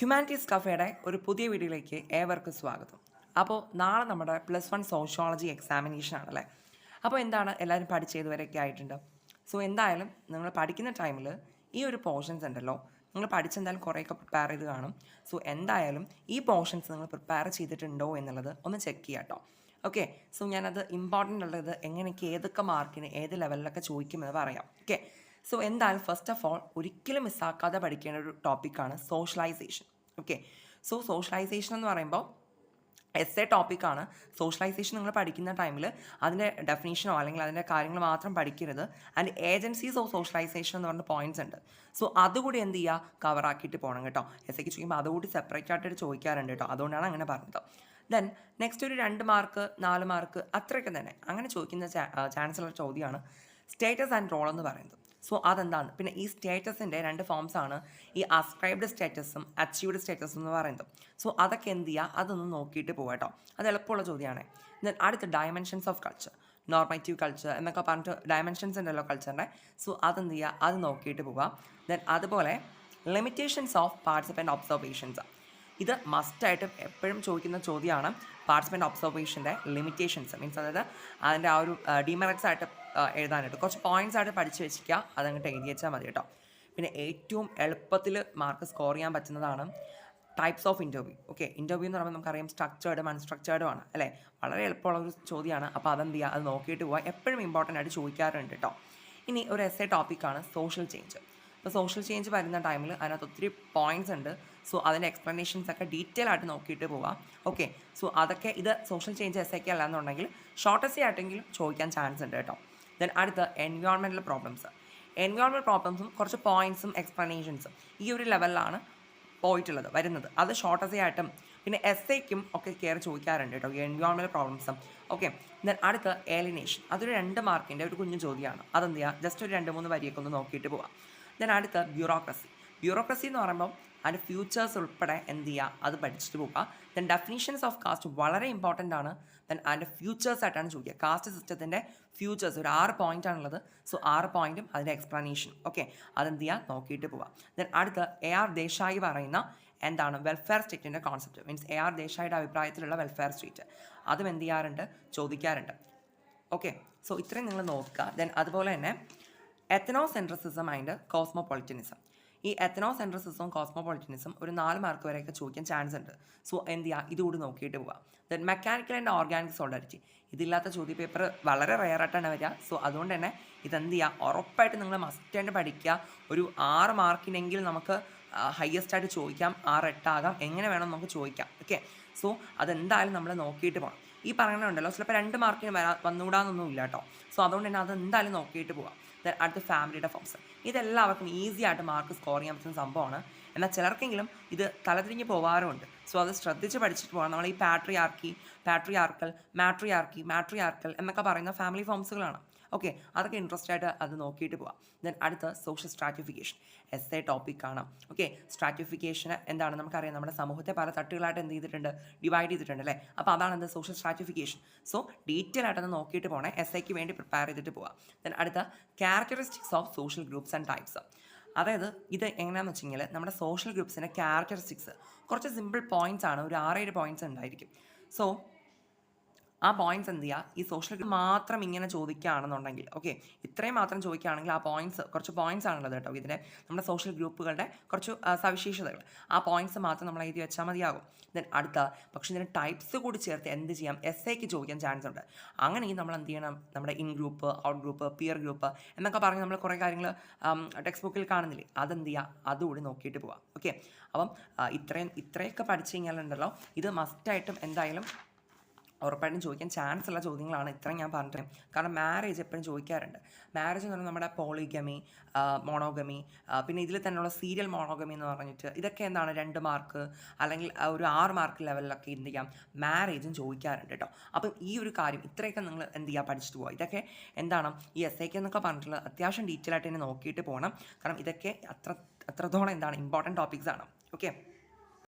Humanities കഫേയുടെ ഒരു പുതിയ വീഡിയോയിലേക്ക് ഏവർക്കും സ്വാഗതം. അപ്പോൾ നാളെ നമ്മുടെ +1 സോഷ്യോളജി എക്സാമിനേഷൻ ആണല്ലേ. അപ്പോൾ എന്താണ് എല്ലാവരും പഠിച്ച് ഇതുവരെയൊക്കെ ആയിട്ടുണ്ട്. സോ എന്തായാലും നിങ്ങൾ പഠിക്കുന്ന ടൈമിൽ ഈ ഒരു പോർഷൻസ് ഉണ്ടല്ലോ, നിങ്ങൾ പഠിച്ചെന്തായാലും കുറേയൊക്കെ പ്രിപ്പയർ ചെയ്ത് കാണും. സോ എന്തായാലും ഈ പോർഷൻസ് നിങ്ങൾ പ്രിപ്പയർ ചെയ്തിട്ടുണ്ടോ എന്നുള്ളത് ഒന്ന് ചെക്ക് ചെയ്യാം കേട്ടോ. ഓക്കെ, സോ ഞാനത് ഇമ്പോർട്ടൻ്റ് ഉള്ളത് എങ്ങനെയൊക്കെ ഏതൊക്കെ മാർക്കിന് ഏത് ലെവലിലൊക്കെ ചോദിക്കുമെന്ന് പറയാം. ഓക്കെ, സോ എന്തായാലും ഫസ്റ്റ് ഓഫ് ഓൾ ഒരിക്കലും മിസ്സാക്കാതെ പഠിക്കേണ്ട ഒരു ടോപ്പിക്കാണ് സോഷ്യലൈസേഷൻ. ഓക്കെ, സോ സോഷ്യലൈസേഷൻ എന്ന് പറയുമ്പോൾ എസ് എ ടോപ്പിക്കാണ്. സോഷ്യലൈസേഷൻ നിങ്ങൾ പഠിക്കുന്ന ടൈമിൽ അതിൻ്റെ ഡെഫിനേഷനോ അല്ലെങ്കിൽ അതിൻ്റെ കാര്യങ്ങൾ മാത്രം പഠിക്കരുത്. ആൻഡ് ഏജൻസീസ് ഓഫ് സോഷ്യലൈസേഷൻ എന്ന് പറഞ്ഞ പോയിന്റ്സ് ഉണ്ട്. സോ അതുകൂടി എന്ത് ചെയ്യുക, കവറാക്കിയിട്ട് പോകണം കേട്ടോ. എസ് എക്ക് ചോദിക്കുമ്പോൾ അതുകൂടി സെപ്പറേറ്റ് ആയിട്ട് ചോദിക്കാറുണ്ട് കേട്ടോ. അതുകൊണ്ടാണ് അങ്ങനെ പറഞ്ഞത്. ദെൻ നെക്സ്റ്റ് ഒരു 2 മാർക്ക് 4 മാർക്ക് അത്രയൊക്കെ തന്നെ അങ്ങനെ ചോദിക്കുന്ന ചാൻസുള്ള ചോദ്യമാണ് സ്റ്റേറ്റസ് ആൻഡ് റോൾ എന്ന് പറയുന്നത്. സോ അതെന്താണ്, പിന്നെ ഈ സ്റ്റേറ്റസിൻ്റെ 2 ഫോംസാണ് ഈ അസ്ക്രൈബ്ഡ് സ്റ്റാറ്റസും അച്ചീവ്ഡ് സ്റ്റാറ്റസും എന്ന് പറയുന്നത്. സോ അതൊക്കെ എന്ത് ചെയ്യുക, അതൊന്ന് നോക്കിയിട്ട് പോകാം കേട്ടോ. അത് എളുപ്പമുള്ള ചോദ്യമാണ്. ദെൻ അടുത്ത dimensions of culture, normative culture എന്നൊക്കെ പറഞ്ഞിട്ട് ഡയമെൻഷൻസ് ഉണ്ടല്ലോ കൾച്ചറിൻ്റെ. സോ അതെന്ത് ചെയ്യുക, അത് നോക്കിയിട്ട് പോകാം. ദെൻ അതുപോലെ ലിമിറ്റേഷൻസ് ഓഫ് പാർട്ടിസിപ്പൻ്റ് ഒബ്സർവേഷൻസ്, ഇത് മസ്റ്റായിട്ട് എപ്പോഴും ചോദിക്കുന്ന ചോദ്യമാണ്. പാർട്ടിസിപ്പൻ്റ് ഒബ്സർവേഷൻ്റെ ലിമിറ്റേഷൻസ് മീൻസ് അതായത് അതിൻ്റെ ആ ഒരു ഡിമെറിറ്റ്സ് ആയിട്ട് എഴുതാനായിട്ട് കുറച്ച് പോയിൻറ്റ്സ് ആയിട്ട് പഠിച്ച് വെച്ചിരിക്കുക, അതങ്ങോട്ട് എഴുതി വെച്ചാൽ മതി കേട്ടോ. പിന്നെ ഏറ്റവും എളുപ്പത്തിൽ മാർക്ക് സ്കോർ ചെയ്യാൻ പറ്റുന്നതാണ് types of interview. Okay, interview എന്ന് പറയുമ്പോൾ നമുക്കറിയാം സ്ട്രക്ചേർഡും അൺസ്ട്രക്ചേർഡും ആണ് അല്ലേ. വളരെ എളുപ്പമുള്ള ഒരു ചോദ്യമാണ്. അപ്പോൾ അതെന്ത് ചെയ്യുക, അത് നോക്കിയിട്ട് പോവുക. എപ്പോഴും ഇമ്പോർട്ടൻ്റ് ആയിട്ട് ചോദിക്കാറുണ്ട് കേട്ടോ. ഇനി ഒരു എസ് എ ടോപ്പിക്കാണ് സോഷ്യൽ ചേഞ്ച്. ഇപ്പോൾ സോഷ്യൽ ചേഞ്ച് വരുന്ന ടൈമിൽ അതിനകത്ത് ഒത്തിരി പോയിൻറ്റ്സ് ഉണ്ട്. സോ അതിൻ്റെ എക്സ്പ്ലനേഷൻസ് ഒക്കെ ഡീറ്റെയിൽ ആയിട്ട് നോക്കിയിട്ട് പോവാം. ഓക്കെ, സോ അതൊക്കെ ഇത് സോഷ്യൽ ചേഞ്ച് എസ് എക്ക് അല്ലാന്നുണ്ടെങ്കിൽ ഷോർട്ടസ്റ്റ് ആയിട്ടെങ്കിലും ചോദിക്കാൻ ചാൻസ് ഉണ്ട് കേട്ടോ. ദെൻ അടുത്ത എൻവയോൺമെൻറ്റൽ പ്രോബ്ലംസ്. എൻവയോൺമെൻറ്റൽ പ്രോബ്ലംസും കുറച്ച് പോയിൻറ്റ്സും എക്സ്പ്ലനേഷൻസും ഈ ഒരു ലെവലിലാണ് വരുന്നത്. അത് ഷോർട്ടസ്റ്റ് ആയിട്ടും പിന്നെ എസ് എക്കും ഒക്കെ കയറി ചോദിക്കാറുണ്ട് കേട്ടോ ഈ എൻവയോൺമെൻറ്റൽ പ്രോബ്ലംസും. ഓക്കെ, ദെൻ അടുത്ത ഏലിനേഷൻ, അതൊരു 2 മാർക്കിൻ്റെ ഒരു കുഞ്ഞു ചോദ്യമാണ്. അതെന്ത് ചെയ്യുക, ജസ്റ്റ് ഒരു 2-3 വരിയൊക്കെ ഒന്ന് നോക്കിയിട്ട് പോവാം. ദെൻ അടുത്ത ബ്യൂറോക്രസി എന്ന് പറയുമ്പോൾ അതിൻ്റെ ഫ്യൂച്ചേഴ്സ് ഉൾപ്പെടെ എന്ത് ചെയ്യുക, അത് പഠിച്ചിട്ട് പോവുക. ദെൻ ഡെഫിനീഷൻസ് ഓഫ് കാസ്റ്റ് വളരെ ഇമ്പോർട്ടൻ്റ് ആണ്. ദെൻ അതിൻ്റെ ഫ്യൂച്ചേഴ്സ് ആയിട്ടാണ് ചോദിക്കുക. കാസ്റ്റ് സിസ്റ്റത്തിൻ്റെ ഫ്യൂച്ചേഴ്സ് ഒരു 6 പോയിൻ്റ് ആണുള്ളത്. സോ 6 പോയിൻറ്റും അതിൻ്റെ എക്സ്പ്ലനേഷൻ. ഓക്കെ, അതെന്ത് ചെയ്യുക, നോക്കിയിട്ട് പോവാം. ദെൻ അടുത്ത AR ദേശായി പറയുന്ന എന്താണ് വെൽഫെയർ സ്റ്റേറ്റിൻ്റെ കോൺസെപ്റ്റ് മീൻസ് AR ദേശായിയുടെ അഭിപ്രായത്തിലുള്ള വെൽഫെയർ സ്റ്റേറ്റ് അതും എന്ത് ചെയ്യാറുണ്ട്, ചോദിക്കാറുണ്ട്. ഓക്കെ, സോ ഇത്രയും നിങ്ങൾ നോക്കുക. ദെൻ അതുപോലെ തന്നെ എത്നോസെൻട്രിസിസം ആൻഡ് കോസ്മോപൊളിറ്റനിസം. ഈ എത്നോസെൻട്രിസിസും കോസ്മോപൊളിറ്റനിസം ഒരു 4 മാർക്ക് വരെയൊക്കെ ചോദിക്കാൻ ചാൻസ് ഉണ്ട്. സോ എന്ത് ചെയ്യുക, ഇതുകൂടി നോക്കിയിട്ട് പോവാം. Then mechanical and organic solidarity, ഇതില്ലാത്ത ചോദ്യ പേപ്പർ വളരെ റെയറായിട്ടാണ് വരിക. സോ അതുകൊണ്ട് തന്നെ ഇതെന്ത് ചെയ്യുക, ഉറപ്പായിട്ട് നിങ്ങൾ മസ്റ്റായിട്ട് പഠിക്കുക. ഒരു 6 മാർക്കിനെങ്കിൽ നമുക്ക് ഹയസ്റ്റ് ആയിട്ട് ചോദിക്കാം, 6-8 ആകാം, എങ്ങനെ വേണം നമുക്ക് ചോദിക്കാം. ഓക്കെ, സോ അതെന്തായാലും നമ്മൾ നോക്കിയിട്ട് പോകണം. ഈ പറയുന്നുണ്ടല്ലോ ചിലപ്പോൾ 2 മാർക്കിന് വന്നുകൂടാന്നൊന്നും ഇല്ല കേട്ടോ. സോ അതുകൊണ്ട് തന്നെ അതെന്തായാലും നോക്കിയിട്ട് പോകാം. അടുത്ത ഫാമിലിയുടെ ഫോംസ്, ഇതെല്ലാവർക്കും ഈസി ആയിട്ട് മാർക്ക് സ്കോർ ചെയ്യാൻ പറ്റുന്ന സംഭവമാണ്. എന്നാൽ ചിലർക്കെങ്കിലും ഇത് തലതിരിഞ്ഞ് പോകാറുമുണ്ട്. സോ അത് ശ്രദ്ധിച്ച് പഠിച്ചിട്ട് പോകണം. നമ്മൾ ഈ പാട്രിയാർക്കൽ മാട്രിയാർക്കൽ എന്നൊക്കെ പറയുന്ന ഫാമിലി ഫോംസുകളാണ്. ഓക്കെ, അതൊക്കെ ഇൻട്രസ്റ്റ് ആയിട്ട് അത് നോക്കിയിട്ട് പോവാം. ദെൻ അടുത്ത സോഷ്യൽ സ്ട്രാറ്റിഫിക്കേഷൻ, എസ് എ ടോപ്പിക്കാണ്. ഓക്കെ, സ്ട്രാറ്റിഫിക്കേഷൻ എന്താണ് നമുക്കറിയാം. നമ്മുടെ സമൂഹത്തെ പല തട്ടുകളായിട്ട് എന്ത് ചെയ്തിട്ടുണ്ട്, ഡിവൈഡ് ചെയ്തിട്ടുണ്ട് അല്ലേ. അപ്പോൾ അതാണ് എന്ത് സോഷ്യൽ സ്ട്രാറ്റിഫിക്കേഷൻ. സോ ഡീറ്റെയിൽ ആയിട്ടൊന്ന് നോക്കിയിട്ട് പോകണേ, എസ് എക്ക് വേണ്ടി പ്രിപ്പയർ ചെയ്തിട്ട് പോവാം. ദെൻ അടുത്ത characteristics of social groups and types. അതായത് ഇത് എങ്ങനെയാണെന്ന് വെച്ച് കഴിഞ്ഞാൽ നമ്മുടെ സോഷ്യൽ ഗ്രൂപ്പ്സിൻ്റെ ക്യാരക്ടറിസ്റ്റിക്സ് കുറച്ച് സിമ്പിൾ പോയിൻറ്റ്സ് ആണ്, ഒരു 6-7 പോയിൻറ്റ്സ് ഉണ്ടായിരിക്കും. സോ ആ പോയിൻറ്റ്സ് എന്ത് ചെയ്യുക, ഈ സോഷ്യൽ ഗ്രൂപ്പ് മാത്രം ഇങ്ങനെ ചോദിക്കുകയാണെന്നുണ്ടെങ്കിൽ ഓക്കെ, ഇത്രയും മാത്രം ചോദിക്കുകയാണെങ്കിൽ ആ പോയിൻറ്റ്സ് കുറച്ച് പോയിൻറ്റ്സ് ആണുള്ളത് കേട്ടോ. ഇതിൻ്റെ നമ്മുടെ സോഷ്യൽ ഗ്രൂപ്പുകളുടെ കുറച്ച് സവിശേഷതകൾ, ആ പോയിൻറ്റ്സ് മാത്രം നമ്മൾ എഴുതി വെച്ചാൽ മതിയാകും. ദെൻ അടുത്ത പക്ഷേ ഇതിന് ടൈപ്സ് കൂടി ചേർത്ത് എന്ത് ചെയ്യാം, എസ് എക്ക് ചോദിക്കാൻ ചാൻസ് ഉണ്ട്. അങ്ങനെയും നമ്മൾ എന്ത് ചെയ്യണം, നമ്മുടെ in group, out group, peer group എന്നൊക്കെ പറഞ്ഞ് നമ്മൾ കുറേ കാര്യങ്ങൾ ടെക്സ്റ്റ് ബുക്കിൽ കാണുന്നില്ലേ, അതെന്ത് ചെയ്യുക, അതുകൂടി നോക്കിയിട്ട് പോവാം. ഓക്കെ, അപ്പം ഇത്രയൊക്കെ പഠിച്ചു കഴിഞ്ഞാലുണ്ടല്ലോ ഇത് മസ്റ്റായിട്ടും എന്തായാലും ഉറപ്പായിട്ടും ചോദിക്കാൻ ചാൻസ് ഉള്ള ചോദ്യങ്ങളാണ് ഇത്രയും ഞാൻ പറഞ്ഞിട്ട്. കാരണം മാരേജ് എപ്പോഴും ചോദിക്കാറുണ്ട്. മാരേജ് എന്ന് പറഞ്ഞാൽ നമ്മുടെ പോളിഗമി, മോണോഗമി, പിന്നെ ഇതിൽ തന്നെയുള്ള സീരിയൽ മോണോഗമി എന്ന് പറഞ്ഞിട്ട് ഇതൊക്കെ എന്താണ് 2 മാർക്ക് അല്ലെങ്കിൽ ഒരു 6 മാർക്ക് ലെവലിലൊക്കെ എന്ത് ചെയ്യാം, മാരേജും ചോദിക്കാറുണ്ട് കേട്ടോ. അപ്പം ഈ ഒരു കാര്യം ഇത്രയൊക്കെ നിങ്ങൾ എന്ത് ചെയ്യുക, പഠിച്ചിട്ട് പോവുക. ഇതൊക്കെ എന്താണ് ഈ എസ് എക്ക് എന്നൊക്കെ പറഞ്ഞിട്ടുള്ളത് അത്യാവശ്യം ഡീറ്റെയിൽ ആയിട്ട് തന്നെ നോക്കിയിട്ട് പോകണം. കാരണം ഇതൊക്കെ അത്രത്തോളം എന്താണ് ഇമ്പോർട്ടൻറ്റ് ടോപ്പിക്സ് ആണ്. ഓക്കെ.